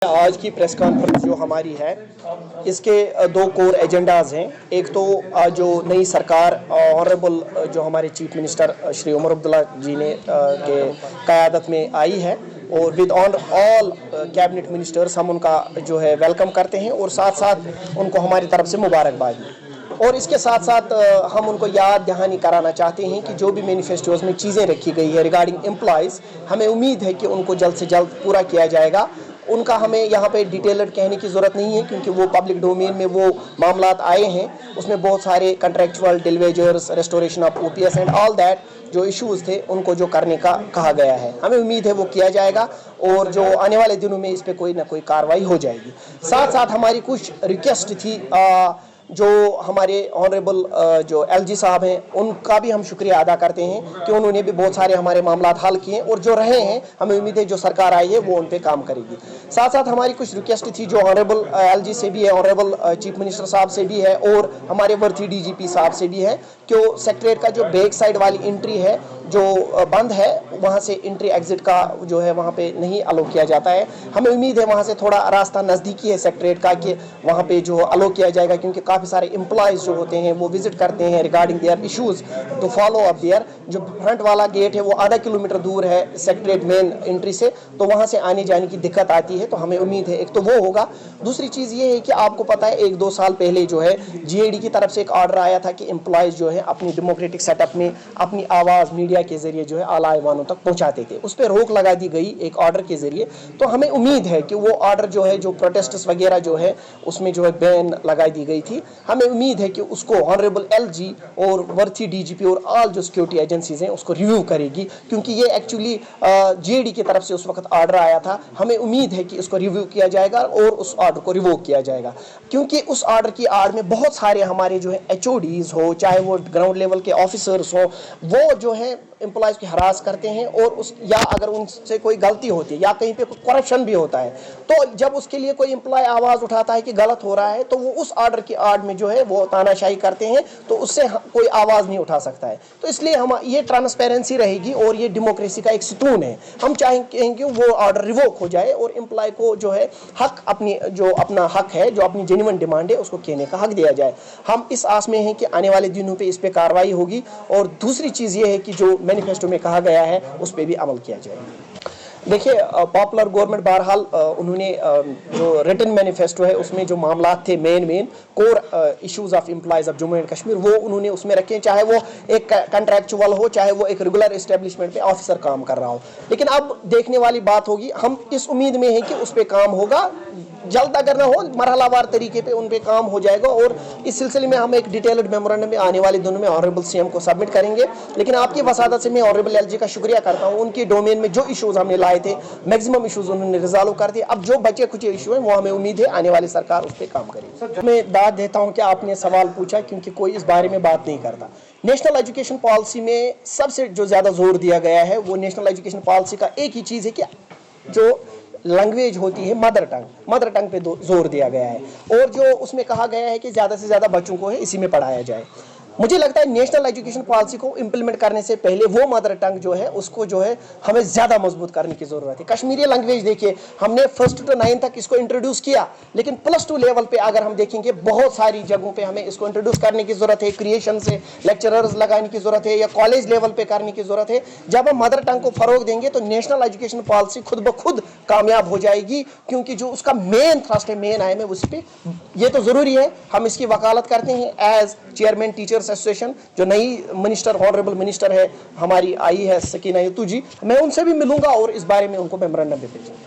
آج کی press conference جو ہماری ہے اس کے دو کور ایجنڈاز ہیں. ایک تو جو نئی سرکار آنریبل جو ہمارے چیف منسٹر شری عمر عبداللہ جی نے کے قیادت میں آئی ہے اور ود آل کیبنٹ منسٹرز ہم ان کا جو ہے ویلکم کرتے ہیں اور ساتھ ساتھ ان کو ہماری طرف سے مبارکباد دی. اور اس کے ساتھ ساتھ ہم ان کو یاد دہانی کرانا چاہتے ہیں کہ جو بھی مینیفیسٹوز میں چیزیں رکھی گئی ہے ریگارڈنگ امپلائز, ہمیں امید ہے کہ ان کو جلد سے جلد پورا کیا جائے گا. ان کا ہمیں یہاں پہ ڈیٹیلڈ کہنے کی ضرورت نہیں ہے کیونکہ وہ پبلک ڈومین میں وہ معاملات آئے ہیں. اس میں بہت سارے کنٹریکچوئل ڈیلیویجرز, restoration of O P S and all that جو ایشوز تھے ان کو جو کرنے کا کہا گیا ہے. ہمیں امید ہے وہ کیا جائے گا اور جو آنے والے دنوں میں اس پہ کوئی نہ کوئی کارروائی ہو جائے گی. ساتھ ساتھ ہماری کچھ ریکویسٹ تھی جو ہمارے آنریبل جو ایل جی صاحب ہیں ان کا بھی ہم شکریہ ادا کرتے ہیں کہ انہوں نے بھی بہت سارے ہمارے معاملات حل کیے اور جو رہے ہیں ہمیں امید ہے جو سرکار آئی ہے وہ ان پہ کام کرے گی. ساتھ ساتھ ہماری کچھ ریکویسٹ تھی جو آنریبل ایل جی سے بھی ہے, آنریبل چیف منسٹر صاحب سے بھی ہے اور ہمارے ورتھی ڈی جی پی صاحب سے بھی ہے کہ سیکٹریٹ کا جو بیک سائڈ والی انٹری ہے جو بند ہے وہاں سے انٹری ایگزٹ کا جو ہے وہاں پہ نہیں الو کیا جاتا ہے. ہمیں امید ہے وہاں سے تھوڑا راستہ نزدیکی ہے سیکٹریٹ کا کہ وہاں پہ جو الو کیا جائے گا کیونکہ کافی سارے امپلائز جو ہوتے ہیں وہ وزٹ کرتے ہیں regarding their issues to follow up there. جو فرنٹ والا گیٹ ہے وہ آدھا کلومیٹر دور ہے سیکٹریٹ مین انٹری سے, تو وہاں سے آنے جانے کی دقت آتی ہے. تو ہمیں امید ہے ایک تو وہ ہوگا. دوسری چیز یہ ہے کہ آپ کو پتہ ہے 1-2 سال پہلے جو ہے جی اے ڈی کی طرف سے ایک آرڈر آیا تھا کہ امپلائز جو ہے اپنی ڈیموکریٹک سیٹ اپ میں اپنی آواز میڈیا کے ذریعے جو ہے اعلیٰ ایوانوں تک پہنچاتے تھے. اس پہ روک لگا دی گئی ایک آرڈر کے ذریعے. تو ہمیں امید ہے کہ وہ آرڈر جو ہے جو پروٹیسٹس وغیرہ جو ہے اس میں جو ہے بین لگائی دی گئی تھی. ہمیں امید ہے کہ اس کو آنریبل ایل جی اور ورتھی ڈی جی پی اور آل جو سیکورٹی ایجنسیز ہیں اس کو ریویو کرے گی کیونکہ یہ ایکچولی جی اے ڈی کی طرف سے اس وقت آرڈر آیا تھا. ہمیں امید ہے کہ اس کو ریویو کیا جائے گا اور اس آرڈر کو ریووک کیا جائے گا کیونکہ اس آرڈر کی آڑ میں بہت سارے ہمارے جو ہے ایچ او ڈیز ہو, چاہے وہ گراؤنڈ لیول کے آفیسرس ہوں, وہ جو ہے امپلائز کی ہراس کرتے ہیں اور اس یا اگر ان سے کوئی غلطی ہوتی ہے یا کہیں پہ کوئی کرپشن بھی ہوتا ہے تو جب اس کے لیے کوئی امپلائی آواز اٹھاتا ہے کہ غلط ہو رہا ہے تو وہ اس آرڈر کی آڑ میں جو ہے وہ تانا شاہی کرتے ہیں تو اس سے کوئی آواز نہیں اٹھا سکتا ہے. تو اس لیے ہم یہ ٹرانسپیرنسی رہے گی اور یہ ڈیموکریسی کا ایک ستون ہے. ہم چاہیں کہ وہ آرڈر ریووک ہو جائے اور امپلائی کو جو ہے حق اپنا حق ہے جو اپنی جینوئن ڈیمانڈ ہے اس کو کہنے کا حق دیا جائے. ہم اس آس میں ہیں کہ آنے والے دنوں پہ اس پہ کارروائی ہوگی اور دوسری چیز یہ ہے کہ جو مینیفیسٹو میں کہا گیا ہے اس پہ بھی عمل کیا جائے. دیکھیے پاپولر گورنمنٹ بہرحال انہوں نے جو ریٹن مینیفیسٹو ہے اس میں جو معاملات تھے main core issues of employees of Jammu and Kashmir وہ انہوں نے اس میں رکھے, چاہے وہ ایک کنٹریکچوئل ہو چاہے وہ ایک ریگولر اسٹیبلشمنٹ پہ آفیسر کام کر رہا ہو. لیکن اب دیکھنے والی بات ہوگی, ہم اس امید میں ہیں کہ اس پہ کام ہوگا جلد, اگر نہ ہو مرحلہ وار طریقے پہ ان پہ کام ہو جائے گا اور اس سلسلے میں ہم ایک ڈیٹیلڈ میمورنڈم میں آنے والے دنوں میں آنریبل سی ایم کو سبمٹ کریں گے. لیکن آپ کی وسادت سے میں آنریبل ایل جی کا شکریہ کرتا ہوں, ان کی ڈومین میں جو ایشوز ہم نے لائے تھے میکسیمم ایشوز انہوں نے ریزالو کر دیے. اب جو بچے کچھ ایشو ہیں وہ ہمیں امید ہے آنے والی سرکار اس پہ کام کرے گی. میں داد دیتا ہوں کہ آپ نے سوال پوچھا کیونکہ کوئی اس بارے میں بات نہیں کرتا. نیشنل ایجوکیشن پالیسی میں سب سے جو زیادہ زور دیا گیا ہے وہ نیشنل ایجوکیشن پالیسی کا ایک ہی چیز ہے کہ جو لینگویج ہوتی ہے مدر ٹنگ پہ زور دیا گیا ہے اور جو اس میں کہا گیا ہے کہ زیادہ سے زیادہ بچوں کو ہے اسی میں پڑھایا جائے. مجھے لگتا ہے نیشنل ایجوکیشن پالیسی کو امپلیمنٹ کرنے سے پہلے وہ مدر ٹنگ جو ہے اس کو جو ہے ہمیں زیادہ مضبوط کرنے کی ضرورت ہے. کشمیری لینگویج دیکھیے ہم نے 1st to 9 تک اس کو انٹروڈیوس کیا لیکن +2 لیول پہ اگر ہم دیکھیں گے بہت ساری جگہوں پہ ہمیں اس کو انٹروڈیوس کرنے کی ضرورت ہے. کریشن سے لیکچررز لگانے کی ضرورت ہے یا کالج لیول پہ کرنے کی ضرورت ہے. جب ہم مدر ٹنگ کو فروغ دیں گے تو نیشنل ایجوکیشن پالیسی خود بخود کامیاب ہو جائے گی کیونکہ جو اس کا مین تھرسٹ ہے مین آئم ہے اس پہ یہ تو ضروری ہے. ہم اس کی وکالت کرتے ہیں ایز چیئرمین ٹیچرس ایسوسیشن جو نئی منسٹر آنریبل منسٹر ہے ہماری آئی ہے سکینہ یتو جی, میں ان سے بھی ملوں گا اور اس بارے میں ان کو میمورنڈم بھی بھیجوں گا.